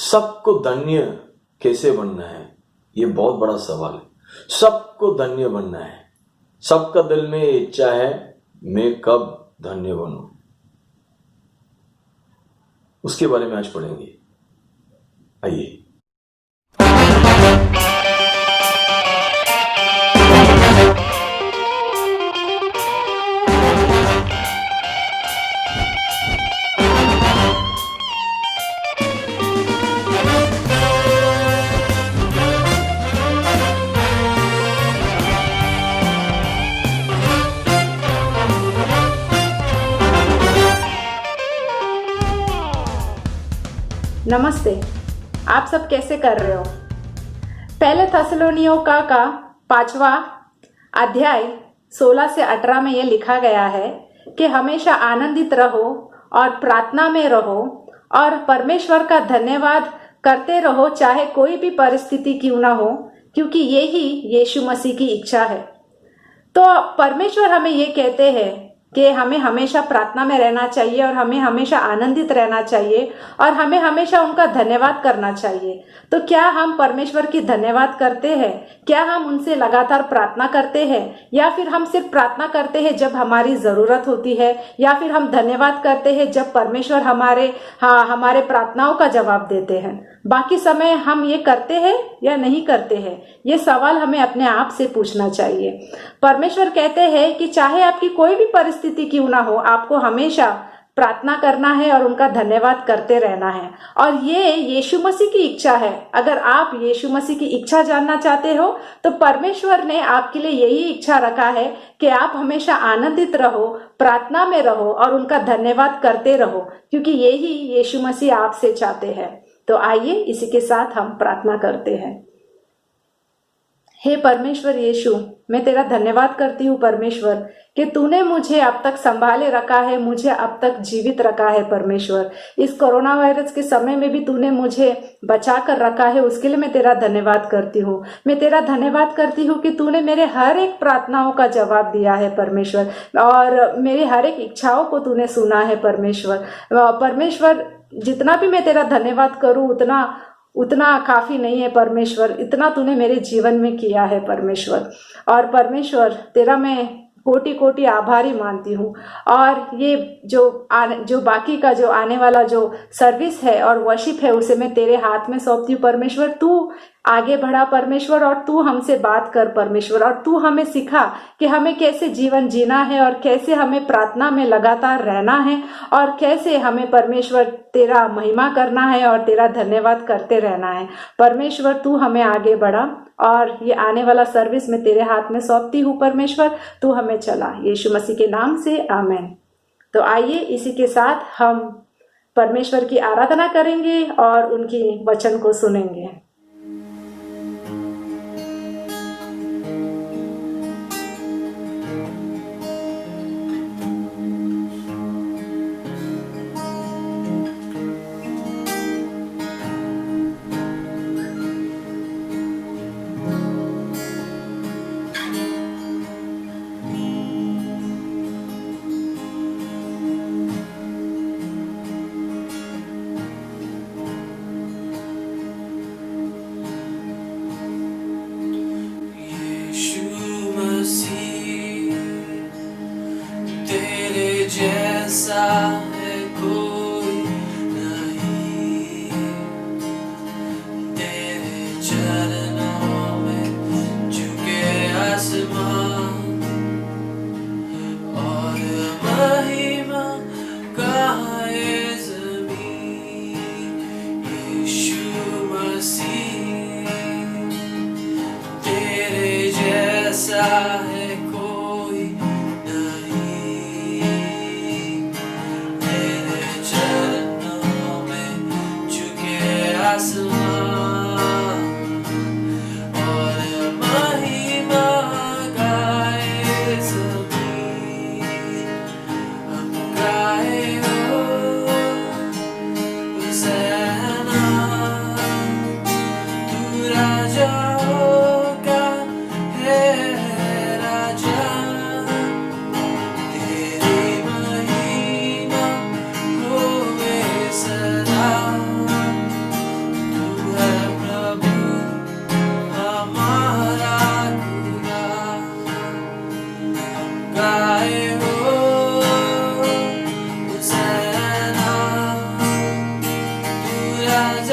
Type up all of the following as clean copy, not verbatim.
सबको धन्य कैसे बनना है, ये बहुत बड़ा सवाल है। सबको धन्य बनना है, सबका दिल में इच्छा है मैं कब धन्य बनूं, उसके बारे में आज पढ़ेंगे। आइए। नमस्ते, आप सब कैसे कर रहे हो। पहले थेसलोनियों का 5वां अध्याय 16 से 18 में यह लिखा गया है कि हमेशा आनंदित रहो और प्रार्थना में रहो और परमेश्वर का धन्यवाद करते रहो, चाहे कोई भी परिस्थिति क्यों ना हो, क्योंकि यही यीशु मसीह की इच्छा है। तो परमेश्वर हमें ये कहते हैं कि हमें हमेशा प्रार्थना में रहना चाहिए और हमें हमेशा आनंदित रहना चाहिए और हमें हमेशा उनका धन्यवाद करना चाहिए। तो क्या हम परमेश्वर की धन्यवाद करते हैं? क्या हम उनसे लगातार प्रार्थना करते हैं, या फिर हम सिर्फ प्रार्थना करते हैं जब हमारी जरूरत होती है, या फिर हम धन्यवाद करते हैं जब परमेश्वर हमारे प्रार्थनाओं का जवाब देते हैं? बाकी समय हम ये करते हैं या नहीं करते हैं, ये सवाल हमें अपने आप से पूछना चाहिए। परमेश्वर कहते हैं कि चाहे आपकी कोई भी परिस्थिति क्यों ना हो, आपको हमेशा प्रार्थना करना है और उनका धन्यवाद करते रहना है। और ये यीशु मसीह की इच्छा है। अगर आप यीशु मसीह की इच्छा जानना चाहते हो तो परमेश्वर ने आपके लिए यही इच्छा रखा है कि आप हमेशा आनंदित रहो, प्रार्थना में रहो और उनका धन्यवाद करते रहो, क्योंकि यही यीशु मसीह आपसे चाहते हैं। तो आइए इसी के साथ हम प्रार्थना करते हैं। हे परमेश्वर यीशु, मैं तेरा धन्यवाद करती हूँ परमेश्वर कि तूने मुझे अब तक संभाले रखा है, मुझे अब तक जीवित रखा है परमेश्वर। इस कोरोना वायरस के समय में भी तूने मुझे बचा कर रखा है, उसके लिए मैं तेरा धन्यवाद करती हूँ। मैं तेरा धन्यवाद करती हूँ कि तूने मेरे हर एक प्रार्थनाओं का जवाब दिया है परमेश्वर, और मेरी हर एक इच्छाओं को तूने सुना है परमेश्वर। परमेश्वर, जितना भी मैं तेरा धन्यवाद करूँ उतना काफी नहीं है परमेश्वर। इतना तूने मेरे जीवन में किया है परमेश्वर। और परमेश्वर, तेरा मैं कोटि कोटि आभारी मानती हूँ। और ये जो बाकी का जो आने वाला जो सर्विस है और वर्शिप है, उसे मैं तेरे हाथ में सौंपती हूँ परमेश्वर। तू आगे बढ़ा परमेश्वर, और तू हमसे बात कर परमेश्वर, और तू हमें सिखा कि हमें कैसे जीवन जीना है और कैसे हमें प्रार्थना में लगातार रहना है और कैसे हमें परमेश्वर तेरा महिमा करना है और तेरा धन्यवाद करते रहना है। परमेश्वर, तू हमें आगे बढ़ा, और ये आने वाला सर्विस मैं तेरे हाथ में सौंपती हूँ परमेश्वर। तू हमें चला, यीशु मसीह के नाम से, आमीन। तो आइए इसी के साथ हम परमेश्वर की आराधना करेंगे और उनकी वचन को सुनेंगे।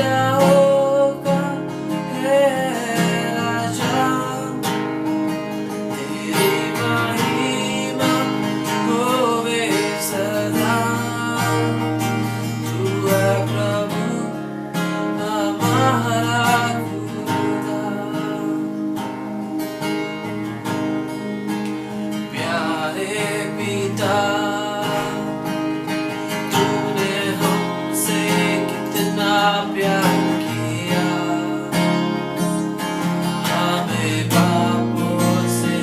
होगा है राजा, तेरी महिमा होवे सदा। तू है प्रभु हमारा खुदा। प्यारे पिता, तूने हमसे कितना प्यार किया, हमें पापों से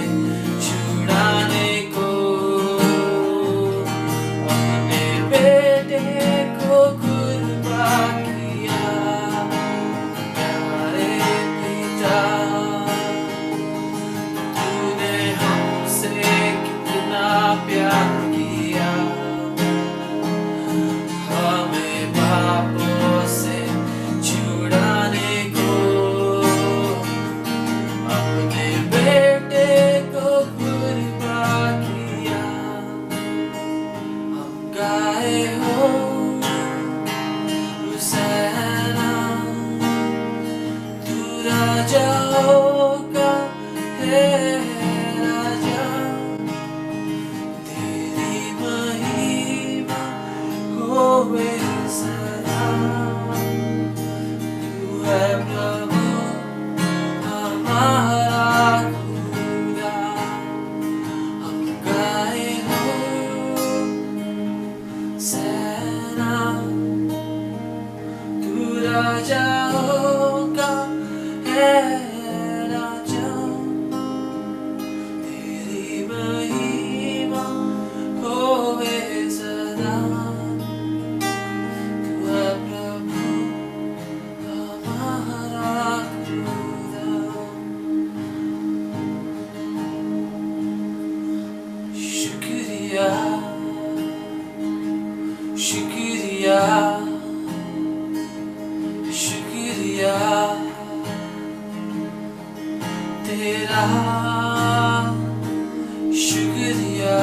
छुड़ाने को अपने बेटे को कुर्बान किया। प्यारे पिता, तूने हमसे कितना प्यार किया, हमें पापों से छुड़ाने को अपने बेटे को कुर्बान किया। हम गाए हो हुसैना, तू राजा होगा है राजा, तेरी महिमा होवे सदा। तू है प्रभु हमारा खुदा। हम गाए हो सेना, तू राजा होगा है राजा, तेरी महिमा होवे सदा। तू है प्रभु हमारा खुदा। शुक्रिया शुक्रिया शुक्रिया तेरा, शुक्रिया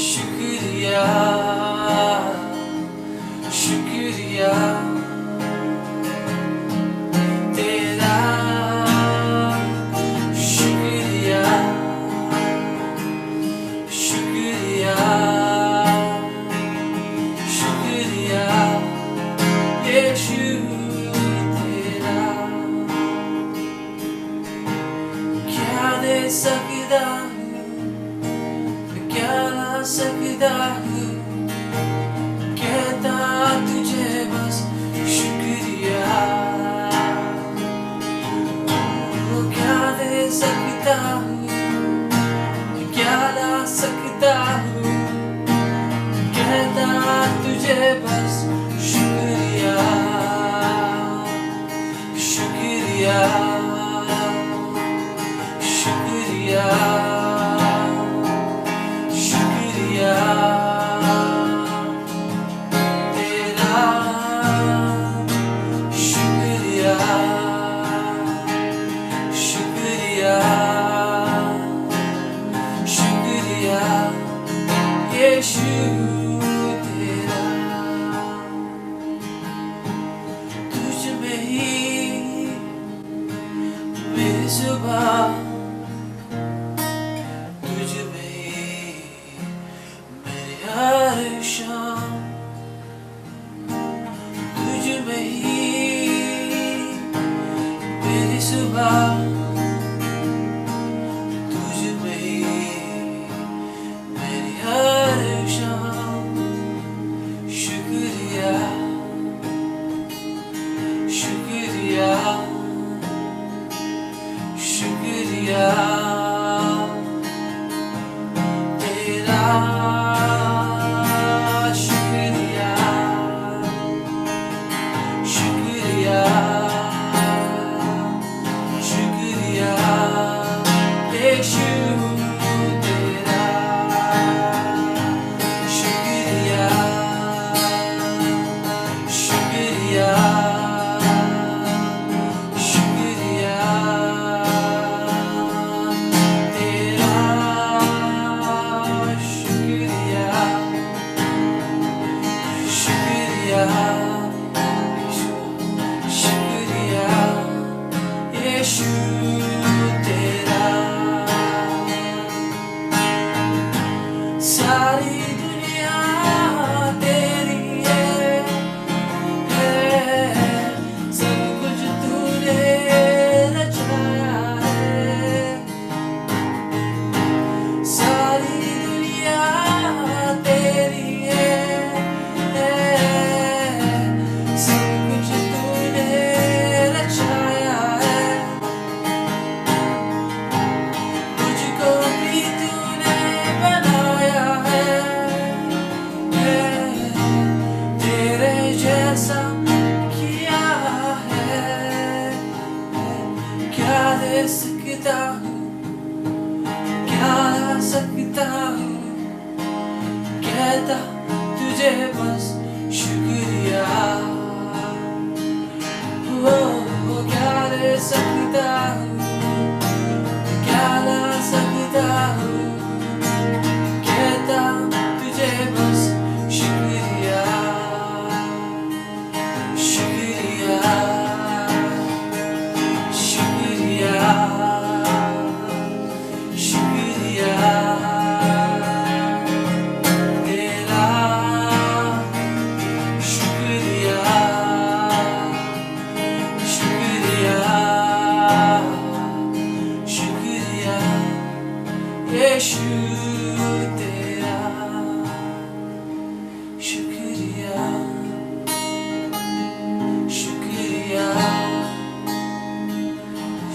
शुक्रिया शुक्रिया तेरा, शुक्रिया शुक्रिया शुक्रिया यीशु तेरा। क्या दे सकता हूँ, क्या ला सकता हूँ, कहता तुझे बस शुक्रिया। क्या दे सकता हूँ, क्या ला सकता हूँ, कहता तुझे बस शुक्रिया शुक्रिया शुक्रिया शुक्रिया तेरा, शुक्रिया शुक्रिया शुक्रिया यीशु तेरा। तुझ में ही मेरी सुबह, तुझ में ही मेरी हर शाम, तुझ में ही मेरी सुबह, तुझ में ही मेरी हर शाम। शुक्रिया शुक्रिया शुक्रिया तेरा, शुक्रिया शुक्रिया शुक्रिया यीशु तेरा। शुक्रिया शुक्रिया शुक्रिया तेरा, शुक्रिया शुक्रिया ऐसा किया है, क्या दे सकता हूँ, क्या ला सकता हूँ, कहता तुझे बस शुक्रिया। वो क्या दे सकता हूँ, क्या ला सकता हूँ, कहता तुझे बस शुक्रिया, शुक्रिया, शुक्रिया, शुक्रिया तेरा, शुक्रिया, शुक्रिया, शुक्रिया यीशु तेरा, शुक्रिया, शुक्रिया,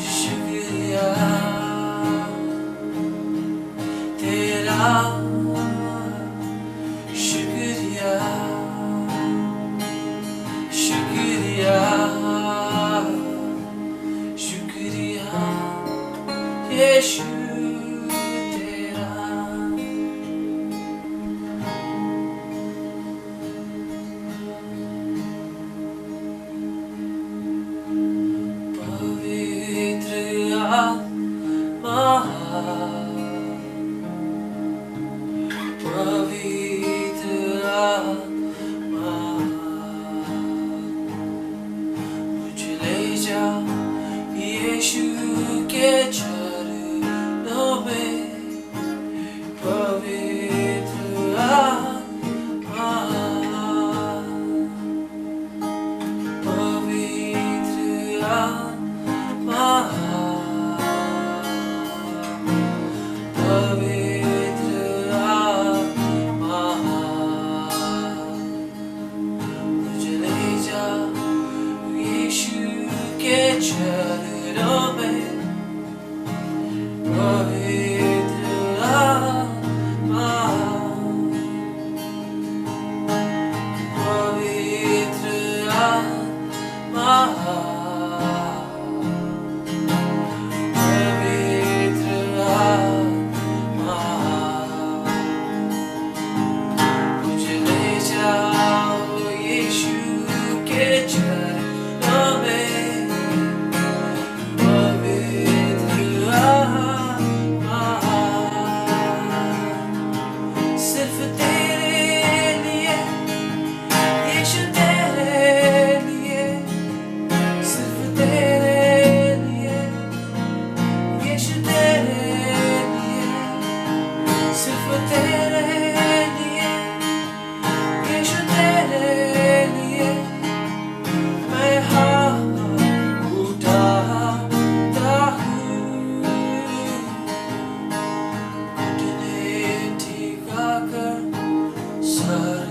शुक्रिया तेरा, शुक्रिया, शुक्रिया, शुक्रिया यीशु तेरा। पवित्र आत्मा, पवित्र आत्मा, मुझे ले जा यीशु के चरणों में। पवित्र आत्मा, पवित्र आत्मा, पवित्र आत्मा, मुझे ले जा यीशु के चरणों में। पवित्र आत्मा, पवित्र आत्मा, पवित्र आत्मा, मुझे ले जाओ यीशु के चरणों में। पवित्र आत्मा, सिर्फ तेरे लिए यीशु, तेरे लिए, सिर्फ तेरे लिए यीशु, तेरे लिए, सिर्फ तेरे लिए यीशु, तेरे लिए मैं हाथ उठाता हूँ। घुटने टिकाकर, सर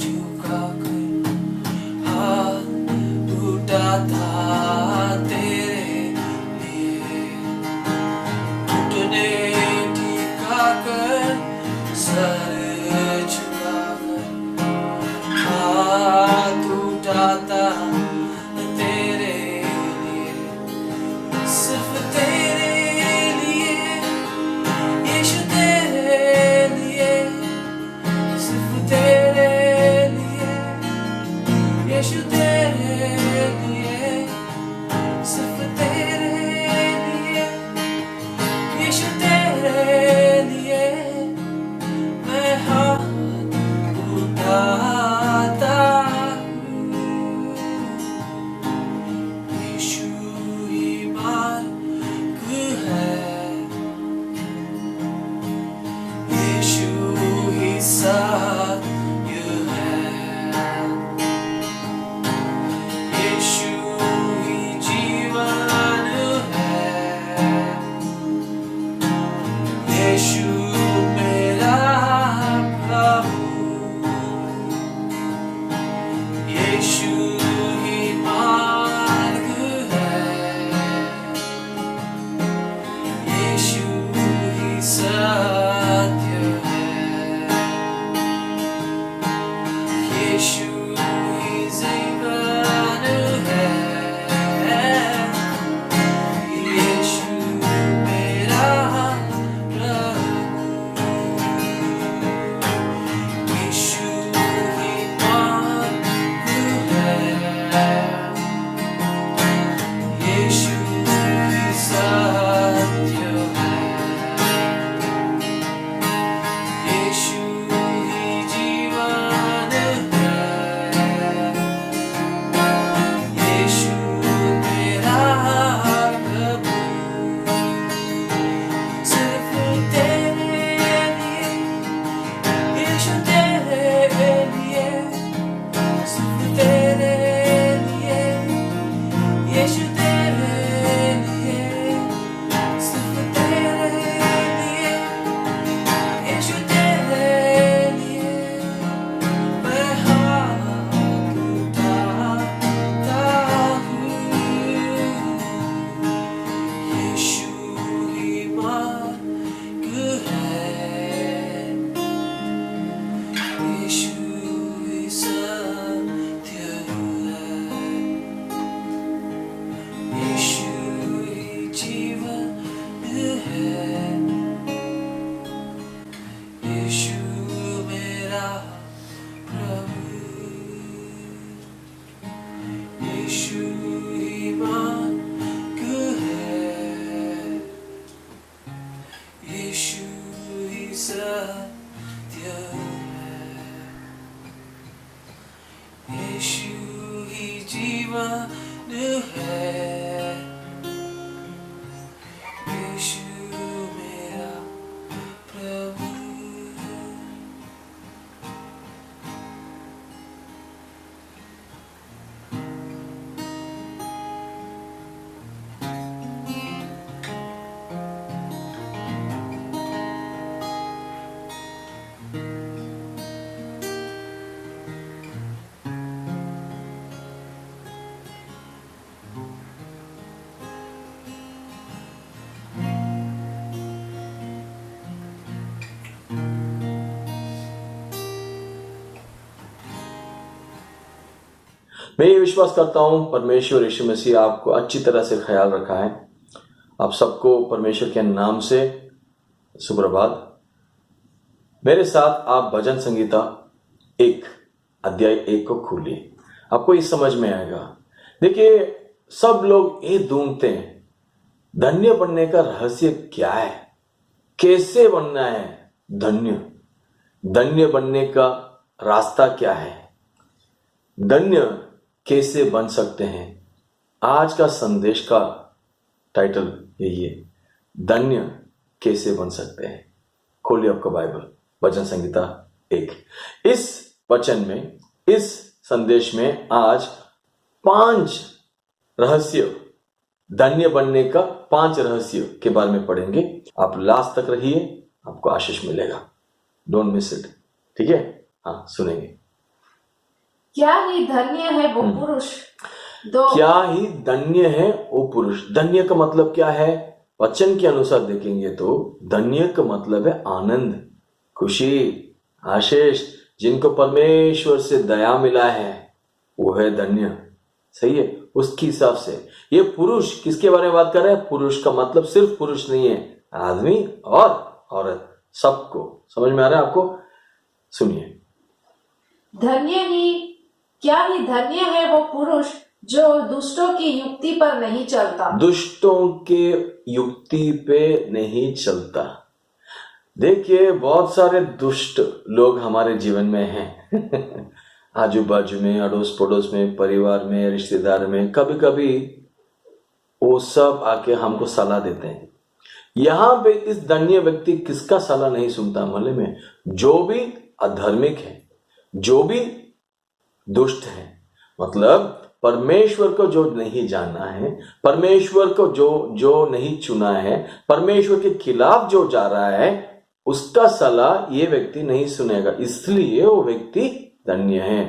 झुकाकर, हाथ उठाता तेरे लिए। घुटने टिकाकर, सर झुकाकर, हाथ उठाता तेरे लिए, सिर्फ तेरे लिए यीशु, तेरे लिए, सिर्फ तेरे लिए यीशु, तेरे लिए, सिर्फ तेरे लिए यीशु, तेरे लिए मैं हाथ उठाता हूँ। यीशु ही मार्ग है, यीशु ही सत्य है, यीशु सिर्फ तेरे लिए यीशु तेरे लिए सिर्फ तेरे लिए यीशु तेरे लिए मैं हाथ उठाता हूँ यीशु ही मार्ग है यीशु ही सत्य है यीशु ही जीवन है यीशु मेरा प्रभु यीशु ही मार्ग है यीशु ही सत्य है यीशु ही जीवन है यीशु मेरा प्रभु मैं ये विश्वास करता हूं परमेश्वर यीशु मसीह आपको अच्छी तरह से ख्याल रखा है। आप सबको परमेश्वर के नाम से सुप्रभात। मेरे साथ आप भजन संगीता 1 अध्याय 1 को खोलिए, आपको ये समझ में आएगा। देखिए, सब लोग ये ढूंढते हैं धन्य बनने का रहस्य क्या है, कैसे बनना है धन्य, धन्य बनने का रास्ता क्या है, धन्य कैसे बन सकते हैं। आज का संदेश का टाइटल यही है, धन्य कैसे बन सकते हैं। खोलिए आपका बाइबल, वचन संहिता 1। इस वचन में, इस संदेश में आज 5 रहस्य, धन्य बनने का 5 रहस्य के बारे में पढ़ेंगे। आप लास्ट तक रहिए, आपको आशीष मिलेगा। डोंट मिस इट, ठीक है? हाँ, सुनेंगे। क्या ही धन्य है वो पुरुष क्या ही धन्य है वो पुरुष। धन्य का मतलब क्या है? वचन के अनुसार देखेंगे तो धन्य का मतलब है आनंद, खुशी, आशीष। जिनको परमेश्वर से दया मिला है वो है धन्य। सही है? उसके हिसाब से ये पुरुष किसके बारे में बात कर रहे हैं? पुरुष का मतलब सिर्फ पुरुष नहीं है, आदमी और औरत, सबको। समझ में आ रहा है आपको? सुनिए। क्या ही धन्य है वो पुरुष जो दुष्टों की युक्ति पर नहीं चलता। दुष्टों के युक्ति पे नहीं चलता। देखिए, बहुत सारे दुष्ट लोग हमारे जीवन में हैं आजू बाजू में, अड़ोस पड़ोस में, परिवार में, रिश्तेदार में। कभी कभी वो सब आके हमको सलाह देते हैं। यहाँ पे इस धन्य व्यक्ति किसका सलाह नहीं सुनता मालूम में? जो भी अधार्मिक है, जो भी दुष्ट है, मतलब परमेश्वर को जो नहीं जाना है, परमेश्वर को जो नहीं चुना है, परमेश्वर के खिलाफ जो जा रहा है, उसका सलाह ये व्यक्ति नहीं सुनेगा। इसलिए वो व्यक्ति धन्य है।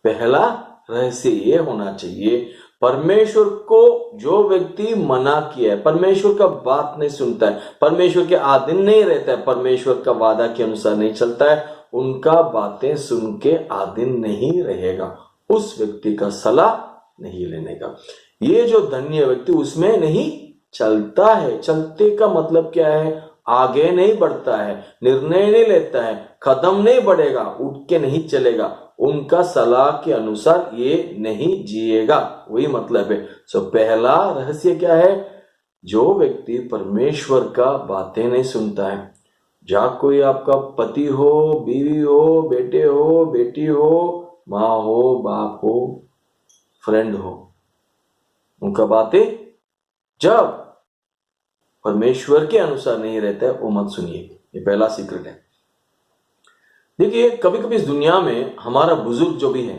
पहला रहस्य ये होना चाहिए, परमेश्वर को जो व्यक्ति मना किया है, परमेश्वर का बात नहीं सुनता है, परमेश्वर के अधीन नहीं रहता है, परमेश्वर का वादा के अनुसार नहीं चलता है, उनका बातें सुन के अधीन नहीं रहेगा, उस व्यक्ति का सलाह नहीं लेने का। ये जो धन्य व्यक्ति उसमें नहीं चलता है। चलते का मतलब क्या है? आगे नहीं बढ़ता है, निर्णय नहीं लेता है, कदम नहीं बढ़ेगा, उठ के नहीं चलेगा, उनका सलाह के अनुसार ये नहीं जिएगा, वही मतलब है। सो पहला रहस्य क्या है? जो व्यक्ति परमेश्वर का बातें नहीं सुनता है, जहाँ कोई आपका पति हो, बीवी हो, बेटे हो, बेटी हो, माँ हो, बाप हो, फ्रेंड हो, उनका बातें जब परमेश्वर के अनुसार नहीं रहता है, वो मत सुनिए। ये पहला सीक्रेट है। देखिए, कभी कभी इस दुनिया में हमारा बुजुर्ग जो भी है,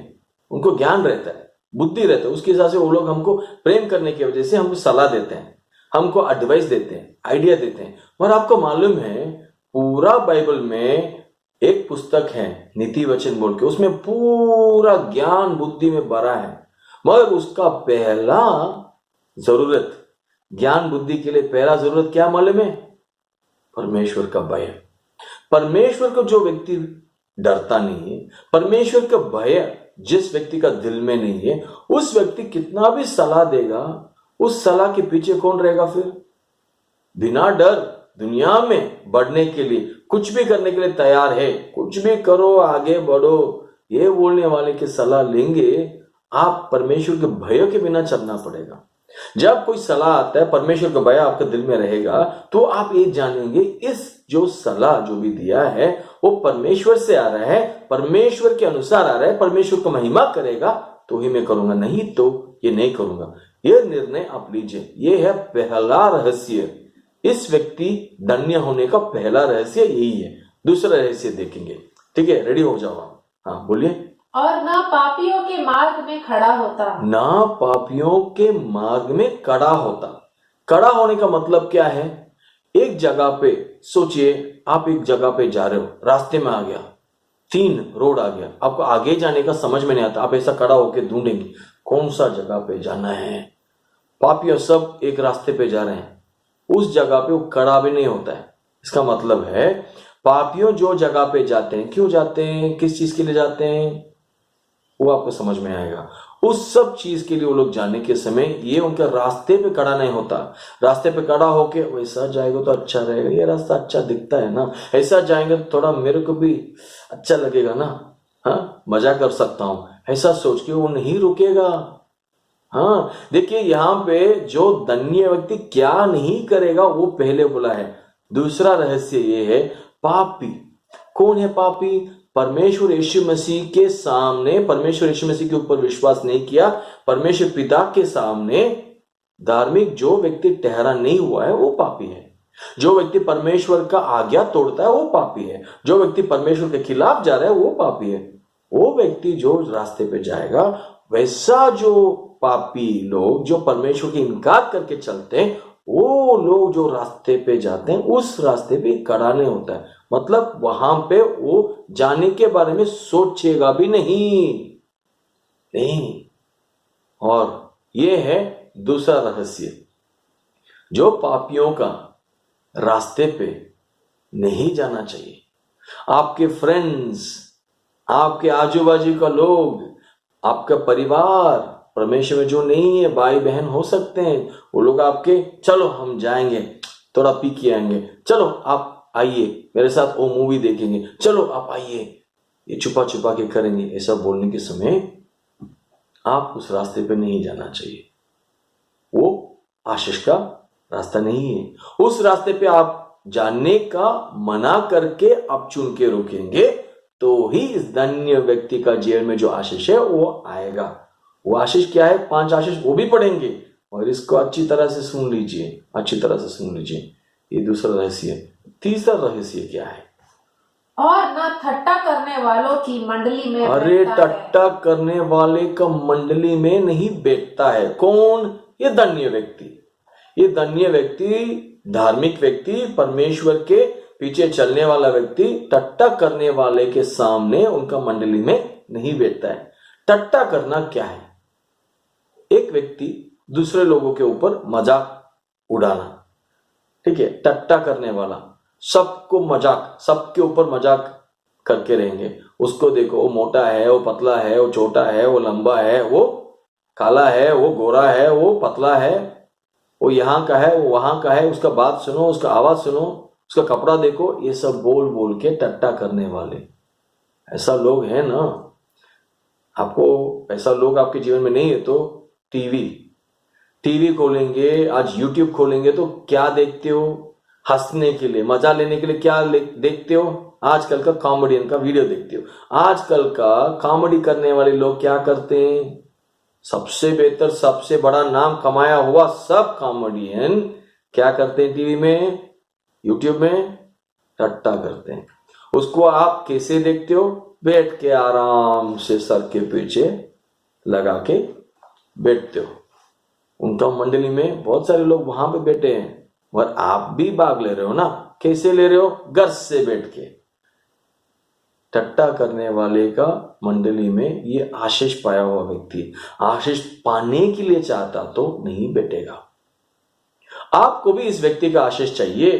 उनको ज्ञान रहता है, बुद्धि रहता है, उसके हिसाब से वो लोग हमको प्रेम करने की वजह से हमको सलाह देते हैं, हमको एडवाइस देते हैं, आइडिया देते हैं। और आपको मालूम है पूरा बाइबल में एक पुस्तक है नीति वचन बोल के, उसमें पूरा ज्ञान बुद्धि में भरा है, मगर उसका पहला जरूरत, ज्ञान बुद्धि के लिए पहला जरूरत क्या मालूम है? परमेश्वर का भय। परमेश्वर को जो व्यक्ति डरता नहीं है, परमेश्वर का भय जिस व्यक्ति का दिल में नहीं है, उस व्यक्ति कितना भी सलाह देगा, उस सलाह के पीछे कौन रहेगा? फिर बिना डर दुनिया में बढ़ने के लिए, कुछ भी करने के लिए तैयार है, कुछ भी करो, आगे बढ़ो, ये बोलने वाले की सलाह लेंगे। आप परमेश्वर के भय के बिना चलना पड़ेगा। जब कोई सलाह आता है, परमेश्वर का भय आपके दिल में रहेगा, तो आप ये जानेंगे इस जो सलाह जो भी दिया है वो परमेश्वर से आ रहा है, परमेश्वर के अनुसार आ रहा है, परमेश्वर को महिमा करेगा तो ही मैं करूंगा, नहीं तो ये नहीं करूंगा। ये निर्णय आप लीजिए। ये है पहला रहस्य। इस व्यक्ति धन्य होने का पहला रहस्य यही है। दूसरा रहस्य देखेंगे। ठीक है, रेडी हो जाओ आप। हाँ बोलिए। और ना पापियों के मार्ग में खड़ा होता। ना पापियों के मार्ग में खड़ा होता। खड़ा होने का मतलब क्या है? एक जगह पे सोचिए, आप एक जगह पे जा रहे हो, रास्ते में आ गया, 3 रोड आ गया, आपको आगे जाने का समझ में नहीं आता, आप ऐसा खड़ा होकर ढूंढेंगे कौन सा जगह पे जाना है। पापियों सब एक रास्ते पे जा रहे हैं, उस जगह पे वो खड़ा भी नहीं होता है। इसका मतलब है पापियों जो जगह पे जाते हैं, क्यों जाते हैं, किस चीज के लिए जाते हैं, वो आपको समझ में आएगा। उस सब चीज के लिए वो लोग जाने के समय ये उनके रास्ते पे खड़ा नहीं होता। रास्ते पे खड़ा होके वैसा जाएगा तो अच्छा रहेगा, ये रास्ता अच्छा दिखता है ना, ऐसा जाएंगे तो थोड़ा मेरे को भी अच्छा लगेगा ना, हाँ मजा कर सकता हूं, ऐसा सोच के वो नहीं रुकेगा। हाँ देखिए, यहाँ पे जो धन्य व्यक्ति क्या नहीं करेगा वो पहले बोला है। दूसरा रहस्य ये है, पापी कौन है? पापी परमेश्वर यीशु मसीह के सामने, परमेश्वर यीशु मसीह के ऊपर विश्वास नहीं किया, परमेश्वर पिता के सामने धार्मिक जो व्यक्ति ठहरा नहीं हुआ है वो पापी है। जो व्यक्ति परमेश्वर का आज्ञा तोड़ता है वो पापी है। जो व्यक्ति परमेश्वर के खिलाफ जा रहा है वो पापी है। वो व्यक्ति जो रास्ते पे जाएगा, वैसा जो पापी लोग जो परमेश्वर की इनकार करके चलते हैं, वो लोग जो रास्ते पे जाते हैं उस रास्ते पे खड़ा नहीं होता है। मतलब वहां पे वो जाने के बारे में सोचेगा भी नहीं। और ये है दूसरा रहस्य, जो पापियों का रास्ते पे नहीं जाना चाहिए। आपके फ्रेंड्स, आपके आजू बाजू का लोग, आपका परिवार परमेश्वर में जो नहीं है, भाई बहन हो सकते हैं, वो लोग आपके चलो हम जाएंगे, थोड़ा पी के आएंगे, चलो आप आइए मेरे साथ वो मूवी देखेंगे, चलो आप आइए, ये छुपा छुपा के करेंगे, ऐसा बोलने के समय आप उस रास्ते पे नहीं जाना चाहिए। वो आशीष का रास्ता नहीं है। उस रास्ते पे आप जाने का मना करके आप चुन के रोकेंगे तो ही इस धन्य व्यक्ति का जीवन में जो आशीष है वो आएगा। वो आशीष क्या है? 5 आशीष वो भी पढ़ेंगे, और इसको अच्छी तरह से सुन लीजिए, अच्छी तरह से सुन लीजिए। ये दूसरा रहस्य है। तीसरा रहस्य क्या है? और ना ठट्टा करने वालों की मंडली में अरे बैठता है। ठट्टा करने वाले का मंडली में नहीं बैठता है। कौन? ये धन्य व्यक्ति। ये धन्य व्यक्ति, धार्मिक व्यक्ति, परमेश्वर के पीछे चलने वाला व्यक्ति ठट्टा करने वाले के सामने उनका मंडली में नहीं बैठता है। ठट्टा करना क्या है? एक व्यक्ति दूसरे लोगों के ऊपर मजाक उड़ाना, ठीक है, ठट्टा करने वाला, सबको मजाक, सबके ऊपर मजाक करके रहेंगे। उसको देखो, वो मोटा है, वो पतला है, वो छोटा है, वो लंबा है, वो काला है, वो गोरा है, वो पतला है, वो यहाँ का है, वो वहां का है, उसका बात सुनो, उसका आवाज सुनो, उसका कपड़ा देखो, ये सब बोल बोल के ठट्टा करने वाले, ऐसा लोग हैं ना। आपको ऐसा लोग आपके जीवन में नहीं है तो टीवी खोलेंगे, आज यूट्यूब खोलेंगे तो क्या देखते हो? हंसने के लिए, मजा लेने के लिए क्या देखते हो? आजकल का कॉमेडियन का वीडियो देखते हो। आजकल का कॉमेडी करने वाले लोग क्या करते हैं? सबसे बेहतर, सबसे बड़ा नाम कमाया हुआ सब कॉमेडियन क्या करते हैं? टीवी में, यूट्यूब में ठट्टा करते हैं। उसको आप कैसे देखते हो? बैठ के आराम से सर के पीछे लगा के बैठते हो। उनका मंडली में बहुत सारे लोग वहां पे बैठे हैं और आप भी भाग ले रहे हो ना। कैसे ले रहे हो? घर से बैठ के। टट्टा करने वाले का मंडली में ये आशीष पाया हुआ व्यक्ति आशीष पाने के लिए चाहता तो नहीं बैठेगा। आपको भी इस व्यक्ति का आशीष चाहिए,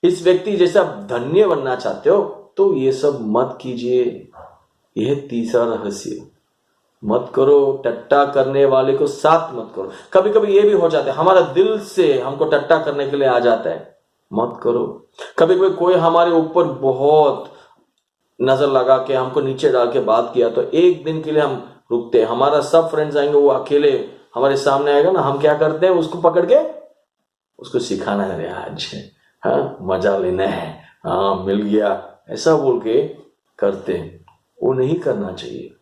इस व्यक्ति जैसा धन्य बनना चाहते हो तो ये सब मत कीजिए। यह तीसरा रहस्य, मत करो। टट्टा करने वाले को साथ मत करो। कभी कभी ये भी हो जाता है, हमारा दिल से हमको टट्टा करने के लिए आ जाता है, मत करो। कभी कभी कोई हमारे ऊपर बहुत नजर लगा के हमको नीचे डाल के बात किया तो एक दिन के लिए हम रुकते हैं। हमारा सब फ्रेंड्स आएंगे, वो अकेले हमारे सामने आएगा ना, हम क्या करते हैं? उसको पकड़ के उसको सिखाना है, आज हाँ मजा लेना है, हाँ मिल गया, ऐसा बोल के करते हैं। वो नहीं करना चाहिए।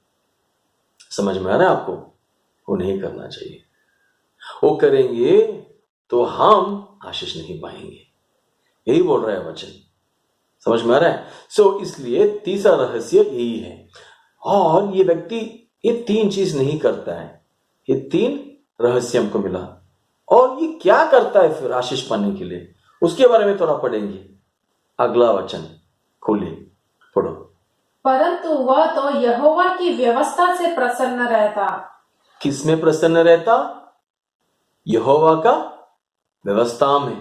समझ में आ रहा है आपको? वो नहीं करना चाहिए। वो करेंगे तो हम आशीष नहीं पाएंगे। यही बोल रहा है वचन। समझ में आ रहा है? इसलिए तीसरा रहस्य यही है। और ये व्यक्ति ये 3 चीज नहीं करता है। ये 3 रहस्य हमको मिला। और ये क्या करता है फिर आशीष पाने के लिए, उसके बारे में थोड़ा पढ़ेंगे। अगला वचन खोलिए, पढ़ो। परंतु वह तो यहोवा की व्यवस्था से प्रसन्न रहता। किस में प्रसन्न रहता? यहोवा का व्यवस्था में।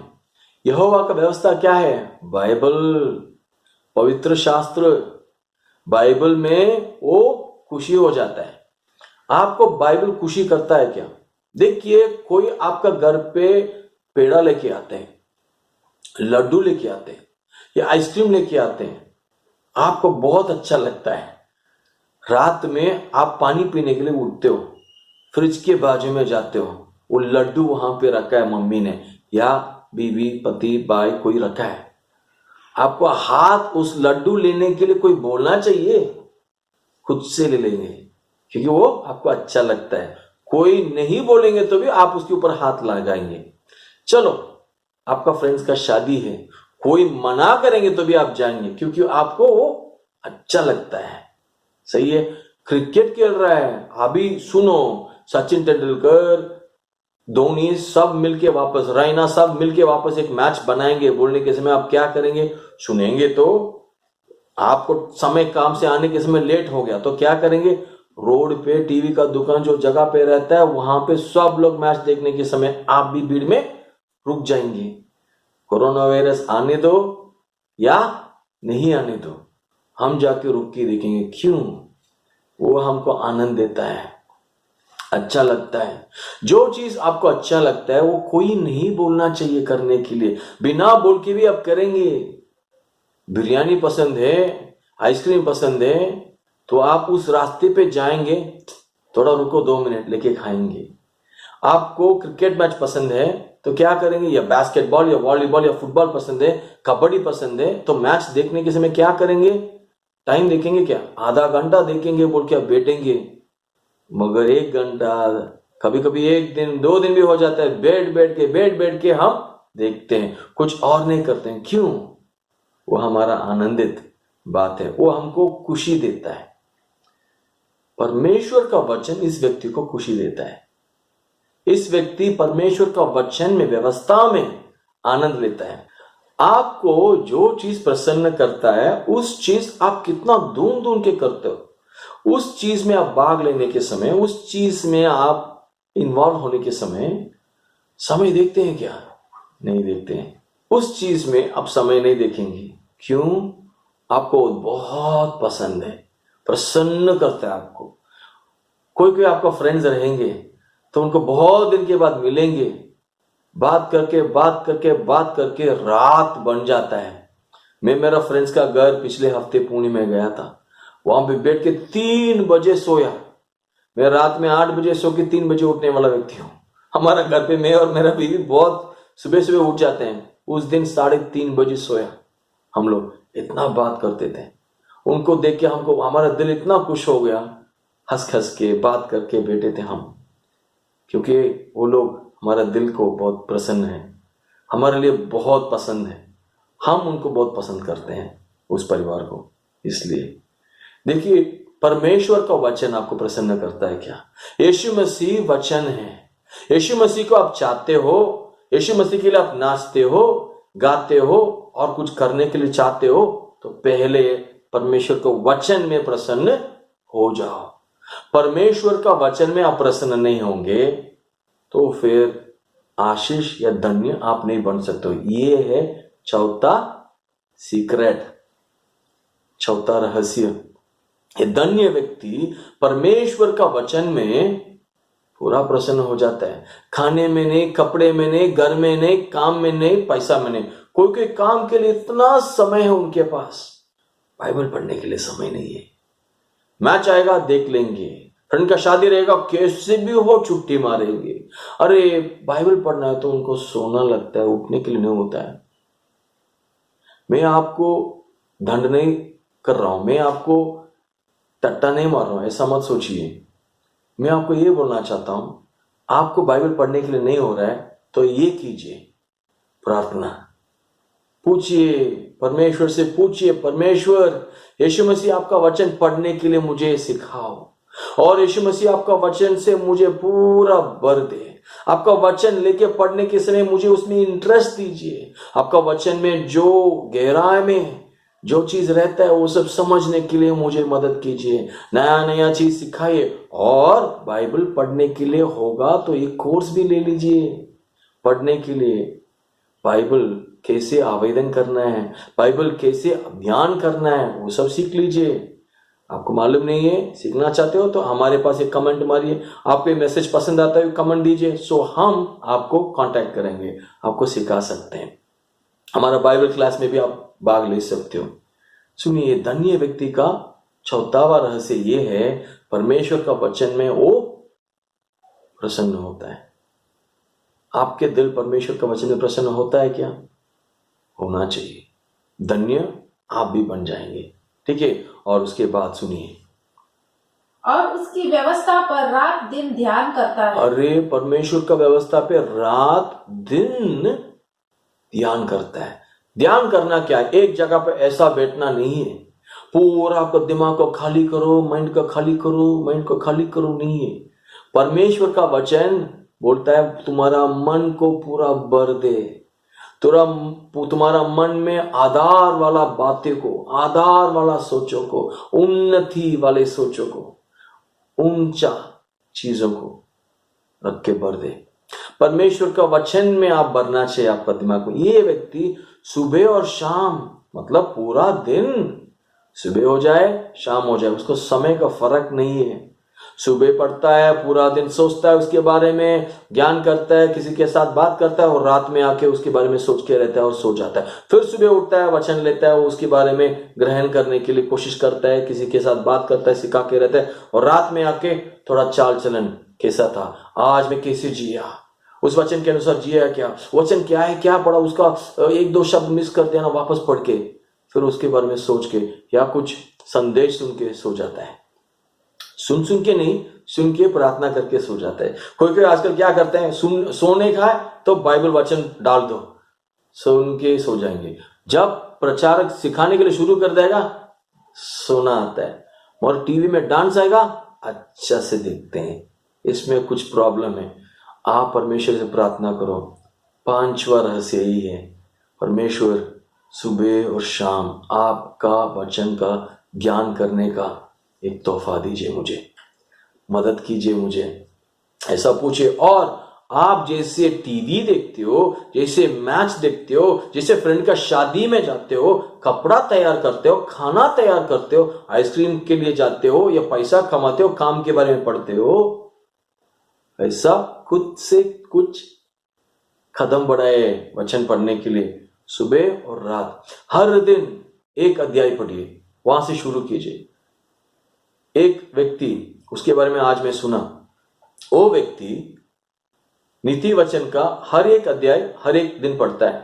यहोवा का व्यवस्था क्या है? बाइबल, पवित्र शास्त्र। बाइबल में वो खुशी हो जाता है। आपको बाइबल खुशी करता है क्या? देखिए, कोई आपका घर पे पेड़ा लेके आते हैं, लड्डू लेके आते हैं या आइसक्रीम लेके आते हैं, आपको बहुत अच्छा लगता है। रात में आप पानी पीने के लिए उठते हो, फ्रिज के बाजू में जाते हो, वो लड्डू वहां पे रखा है, मम्मी ने या बीवी, पति, भाई कोई रखा है। आपको हाथ उस लड्डू लेने के लिए कोई बोलना चाहिए? खुद से ले लेंगे क्योंकि वो आपको अच्छा लगता है। कोई नहीं बोलेंगे तो भी आप उसके ऊपर हाथ लगाएंगे। चलो, आपका फ्रेंड्स का शादी है, कोई मना करेंगे तो भी आप जाएंगे क्योंकि आपको वो अच्छा लगता है। सही है? क्रिकेट खेल रहा है, अभी सुनो, सचिन तेंदुलकर, धोनी सब मिलके वापस, रैना सब मिलके वापस एक मैच बनाएंगे बोलने के समय आप क्या करेंगे? सुनेंगे तो आपको समय काम से आने के समय लेट हो गया तो क्या करेंगे? रोड पे टीवी का दुकान जो जगह पे रहता है वहां पे सब लोग मैच देखने के समय आप भी भीड़ में रुक जाएंगे। कोरोना वायरस आने दो या नहीं आने दो, हम जाके रुक के देखेंगे। क्यों? वो हमको आनंद देता है, अच्छा लगता है। जो चीज आपको अच्छा लगता है वो कोई नहीं बोलना चाहिए करने के लिए, बिना बोल के भी आप करेंगे। बिरयानी पसंद है, आइसक्रीम पसंद है तो आप उस रास्ते पे जाएंगे, थोड़ा रुको 2 मिनट लेके खाएंगे। आपको क्रिकेट मैच पसंद है तो क्या करेंगे? या बास्केटबॉल या वॉलीबॉल या फुटबॉल पसंद है, कबड्डी पसंद है तो मैच देखने के समय क्या करेंगे? टाइम देखेंगे क्या? आधा घंटा देखेंगे बोल के आप बैठेंगे। मगर 1 घंटा, कभी कभी 1 दिन 2 दिन भी हो जाता है, बैठ के हम देखते हैं, कुछ और नहीं करते हैं। क्यों? वो हमारा आनंदित बात है, वो हमको खुशी देता है। परमेश्वर का वचन इस व्यक्ति को खुशी देता है। इस व्यक्ति परमेश्वर का वचन में, व्यवस्था में आनंद लेता है। आपको जो चीज प्रसन्न करता है उस चीज आप कितना ढूंढ के करते हो। उस चीज में आप भाग लेने के समय, उस चीज में आप इन्वॉल्व होने के समय देखते हैं क्या? नहीं देखते हैं। उस चीज में आप समय नहीं देखेंगे। क्यों? आपको बहुत पसंद है, प्रसन्न करता है आपको। कोई आपका फ्रेंड्स रहेंगे तो उनको बहुत दिन के बाद मिलेंगे, बात करके रात बन जाता है। मैं मेरा फ्रेंड्स का घर पिछले हफ्ते पुणे में गया था, वहां पे बैठ के 3 बजे सोया। मैं रात में 8 बजे सो के 3 बजे उठने वाला व्यक्ति हूँ। हमारा घर पे मैं और मेरा बीवी बहुत सुबह उठ जाते हैं। उस दिन 3:30 बजे सोया। हम लोग इतना बात करते थे, उनको देख के हमको, हमारा दिल इतना खुश हो गया। हंस के बात करके बैठे थे हम, क्योंकि वो लोग हमारा दिल को बहुत प्रसन्न है, हमारे लिए बहुत पसंद है। हम उनको बहुत पसंद करते हैं, उस परिवार को। इसलिए देखिए, परमेश्वर का वचन आपको प्रसन्न करता है क्या? यीशु मसीह वचन है। यीशु मसीह को आप चाहते हो, यीशु मसीह के लिए आप नाचते हो, गाते हो और कुछ करने के लिए चाहते हो, तो पहले परमेश्वर को वचन में प्रसन्न हो जाओ। परमेश्वर का वचन में आप प्रसन्न नहीं होंगे तो फिर आशीष या धन्य आप नहीं बन सकते हो। ये है चौथा सीक्रेट, चौथा रहस्य। ये धन्य व्यक्ति परमेश्वर का वचन में पूरा प्रसन्न हो जाता है। खाने में नहीं, कपड़े में नहीं, घर में नहीं, काम में नहीं, पैसा में नहीं। कोई कोई काम के लिए इतना समय है उनके पास, बाइबल पढ़ने के लिए समय नहीं है। मैच आएगा देख लेंगे, फ्रेंड का शादी रहेगा कैसे भी हो छुट्टी मारेंगे। अरे बाइबल पढ़ना है तो उनको सोना लगता है, उठने के लिए नहीं होता है। मैं आपको दंड नहीं कर रहा हूं, मैं आपको टट्टा नहीं मार रहा हूं, ऐसा मत सोचिए। मैं आपको ये बोलना चाहता हूं, आपको बाइबल पढ़ने के लिए नहीं हो रहा है तो ये कीजिए, प्रार्थना पूछिए, परमेश्वर से पूछिए, परमेश्वर यीशु मसीह आपका वचन पढ़ने के लिए मुझे सिखाओ, और यीशु मसीह आपका वचन से मुझे पूरा भर दे। आपका वचन लेके पढ़ने के समय मुझे उसमें इंटरेस्ट दीजिए। आपका वचन में जो गहराई में जो चीज रहता है वो सब समझने के लिए मुझे मदद कीजिए। नया नया चीज सिखाइए। और बाइबल पढ़ने के लिए होगा तो एक कोर्स भी ले लीजिए पढ़ने के लिए। बाइबल कैसे आवेदन करना है, बाइबल कैसे अध्ययन करना है, वो सब सीख लीजिए। आपको मालूम नहीं है, सीखना चाहते हो तो हमारे पास एक कमेंट मारिए। आपको मैसेज पसंद आता है कमेंट दीजिए, सो हम आपको कांटेक्ट करेंगे, आपको सिखा सकते हैं। हमारा बाइबल क्लास में भी आप भाग ले सकते हो। सुनिए, धन्य व्यक्ति का चौथावा रहस्य ये है, परमेश्वर का वचन में वो प्रसन्न होता है। आपके दिल परमेश्वर का वचन में प्रसन्न होता है क्या? होना चाहिए। धन्य आप भी बन जाएंगे। ठीक है, और उसके बाद सुनिए, और उसकी व्यवस्था पर रात दिन ध्यान करता है। अरे परमेश्वर का व्यवस्था पे रात दिन ध्यान करता है। ध्यान करना क्या है? एक जगह पे ऐसा बैठना नहीं है, पूरा आपका दिमाग को खाली करो, माइंड को खाली करो, माइंड को खाली करो, नहीं है। परमेश्वर का वचन बोलता है तुम्हारा मन को पूरा भर दे, तुम्हारा मन में आधार वाला बातें को, आधार वाला सोचों को, उन्नति वाले सोचों को, ऊंचा चीजों को रख के भर दे। परमेश्वर का वचन में आप भरना चाहिए आपका दिमाग में। ये व्यक्ति सुबह और शाम, मतलब पूरा दिन, सुबह हो जाए शाम हो जाए, उसको समय का फर्क नहीं है। सुबह पढ़ता है, पूरा दिन सोचता है उसके बारे में, ज्ञान करता है, किसी के साथ बात करता है और रात में आके उसके बारे में सोच के रहता है और सो जाता है। फिर सुबह उठता है, वचन लेता है, उसके बारे में ग्रहण करने के लिए कोशिश करता है, किसी के साथ बात करता है, सिखा के रहता है, और रात में आके थोड़ा चाल चलन कैसा था, आज मैं कैसे जिया, उस वचन के अनुसार जिया क्या, वचन क्या है, क्या पढ़ा, उसका एक दो शब्द मिस कर देना, वापस पढ़ के फिर उसके बारे में सोच के या कुछ संदेश सुन के सो जाता है। सुन के नहीं, सुन के प्रार्थना करके सो जाता है। कोई आजकल क्या करते हैं, सोने का है तो बाइबल वचन डाल दो, सुन के सो जाएंगे। जब प्रचारक सिखाने के लिए शुरू कर देगा, सोना आता है, और टीवी में डांस आएगा, अच्छा से देखते हैं, इसमें कुछ प्रॉब्लम है। आप परमेश्वर से प्रार्थना करो। पांचवा रहस्य यही है, परमेश्वर सुबह और शाम आपका वचन का ज्ञान करने का एक तोहफा दीजिए, मुझे मदद कीजिए, मुझे ऐसा पूछिए। और आप जैसे टीवी देखते हो, जैसे मैच देखते हो, जैसे फ्रेंड का शादी में जाते हो, कपड़ा तैयार करते हो, खाना तैयार करते हो, आइसक्रीम के लिए जाते हो या पैसा कमाते हो, काम के बारे में पढ़ते हो, ऐसा खुद से कुछ कदम बढ़ाए वचन पढ़ने के लिए। सुबह और रात हर दिन एक अध्याय पढ़िए, वहां से शुरू कीजिए। एक व्यक्ति, उसके बारे में आज मैं सुना, वो व्यक्ति नीति वचन का हर एक अध्याय हर एक दिन पढ़ता है,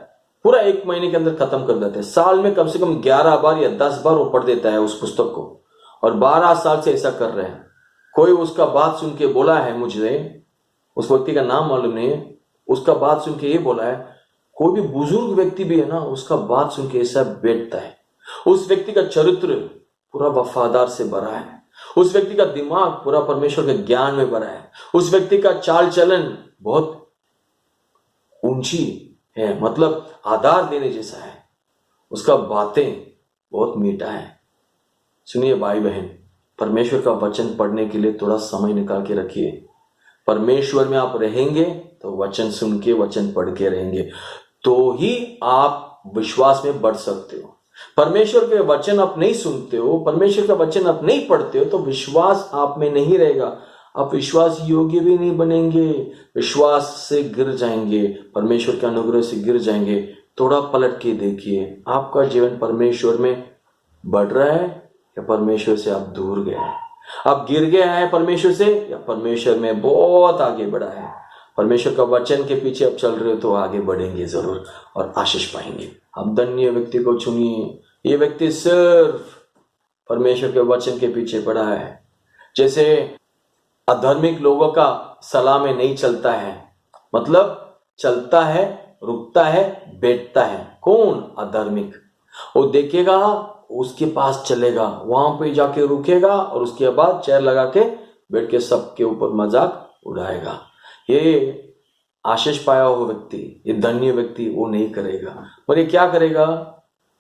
पूरा एक महीने के अंदर खत्म कर देता है। साल में कम से कम 11 बार या 10 बार वो पढ़ देता है उस पुस्तक को, और 12 साल से ऐसा कर रहे हैं। कोई उसका बात सुन के बोला है, मुझे उस व्यक्ति का नाम मालूम नहीं है, उसका बात सुन के ये बोला है, कोई भी बुजुर्ग व्यक्ति भी है ना, उसका बात सुन के ऐसा बैठता है। उस व्यक्ति का चरित्र पूरा वफादार से भरा है, उस व्यक्ति का दिमाग पूरा परमेश्वर के ज्ञान में भरा है, उस व्यक्ति का चाल चलन बहुत ऊंची है, मतलब आधार देने जैसा है, उसका बातें बहुत मीठा है। सुनिए भाई बहन, परमेश्वर का वचन पढ़ने के लिए थोड़ा समय निकाल के रखिए। परमेश्वर में आप रहेंगे तो वचन सुन के, वचन पढ़ के रहेंगे, तो ही आप विश्वास में बढ़ सकते हो। परमेश्वर के वचन आप नहीं सुनते हो, परमेश्वर का वचन आप नहीं पढ़ते हो, तो विश्वास आप में नहीं रहेगा। आप विश्वास योग्य भी नहीं बनेंगे, विश्वास से गिर जाएंगे, परमेश्वर के अनुग्रह से गिर जाएंगे। थोड़ा पलट के देखिए, आपका जीवन परमेश्वर में बढ़ रहा है या परमेश्वर से आप दूर गए हैं? आप गिर गया है परमेश्वर से या परमेश्वर में बहुत आगे बढ़ा है? परमेश्वर का वचन के पीछे आप चल रहे हो तो आगे बढ़ेंगे जरूर और आशीष पाएंगे। आप धन्य व्यक्ति को चुनिए। ये व्यक्ति सिर्फ परमेश्वर के वचन के पीछे पड़ा है। जैसे अधार्मिक लोगों का सलाह में नहीं चलता है, मतलब चलता है, रुकता है, बैठता है। कौन? अधार्मिक। वो देखेगा, उसके पास चलेगा, वहां पे जाके रुकेगा और उसके बाद चेयर लगा के बैठ के सबके ऊपर मजाक उड़ाएगा। ये आशीष पाया हुआ व्यक्ति, ये धन्य व्यक्ति वो नहीं करेगा। और ये क्या करेगा?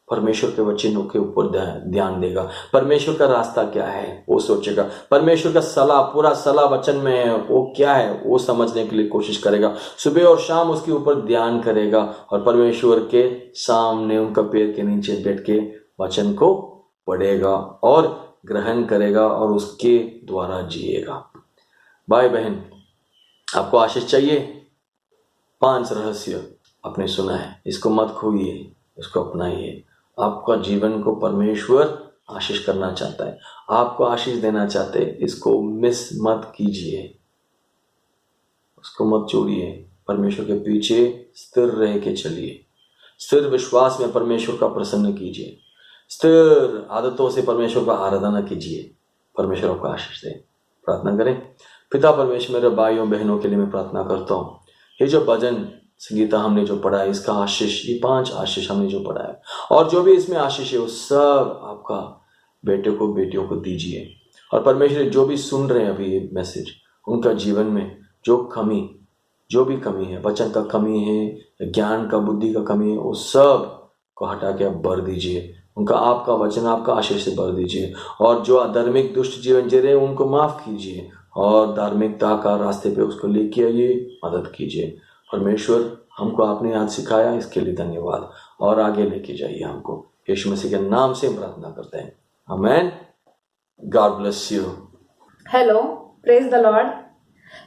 परमेश्वर के वचनों के ऊपर ध्यान देगा। परमेश्वर का रास्ता क्या है वो सोचेगा। परमेश्वर का सलाह, पूरा सलाह वचन में है, वो क्या है वो समझने के लिए कोशिश करेगा। सुबह और शाम उसके ऊपर ध्यान करेगा और परमेश्वर के सामने उनका पैर के नीचे बैठ के वचन को पढ़ेगा और ग्रहण करेगा और उसके द्वारा जिएगा। भाई बहन, आपको आशीष चाहिए? 5 रहस्य आपने सुना है, इसको मत खोइए, इसको अपनाइए। आपका जीवन को परमेश्वर आशीष करना चाहता है, आपको आशीष देना चाहते हैं। इसको मिस मत कीजिए, उसको मत छोड़िए। परमेश्वर के पीछे स्थिर रह के चलिए, स्थिर विश्वास में परमेश्वर का प्रसन्न कीजिए, स्थिर आदतों से परमेश्वर का आराधना कीजिए। परमेश्वर आपको आशीष दे। प्रार्थना करें। पिता परमेश्वर, मेरे भाइयों बहनों के लिए मैं प्रार्थना करता हूँ, ये जो भजन संगीता हमने जो पढ़ा है, इसका आशीष, ये 5 आशीष हमने जो पढ़ा है, और जो भी इसमें आशीष है वो सब आपका बेटे को, बेटियों को दीजिए। और परमेश्वर जो भी सुन रहे हैं अभी ये मैसेज, उनका जीवन में जो भी कमी है, वचन का कमी है, ज्ञान का, बुद्धि का कमी है, वो सब को हटा के आप भर दीजिए। उनका आपका वचन, आपका आशीष से भर दीजिए। और जो अधार्मिक दुष्ट जीवन जी रहे हैं उनको माफ कीजिए और धार्मिकता का रास्ते पे उसको लेके आइए, मदद कीजिए। परमेश्वर, हमको आपने आज सिखाया, इसके लिए धन्यवाद, और आगे लेके जाइए हमको। यीशु मसीह के नाम से हम प्रार्थना करते हैं, amen. God bless you. Hello, praise the Lord.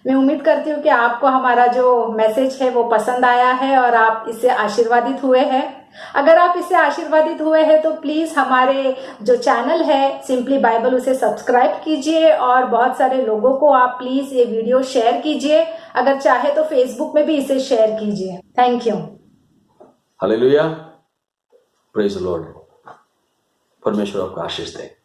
मैं उम्मीद करती हूँ कि आपको हमारा जो मैसेज है वो पसंद आया है और आप इससे आशीर्वादित हुए हैं। अगर आप इससे आशीर्वादित हुए हैं तो प्लीज हमारे जो चैनल है सिंपली बाइबल, उसे सब्सक्राइब कीजिए और बहुत सारे लोगों को आप प्लीज ये वीडियो शेयर कीजिए। अगर चाहे तो फेसबुक में भी इसे शेयर कीजिए। Thank you. Hallelujah, praise the Lord. परमेश्वर आपको आशीष दे।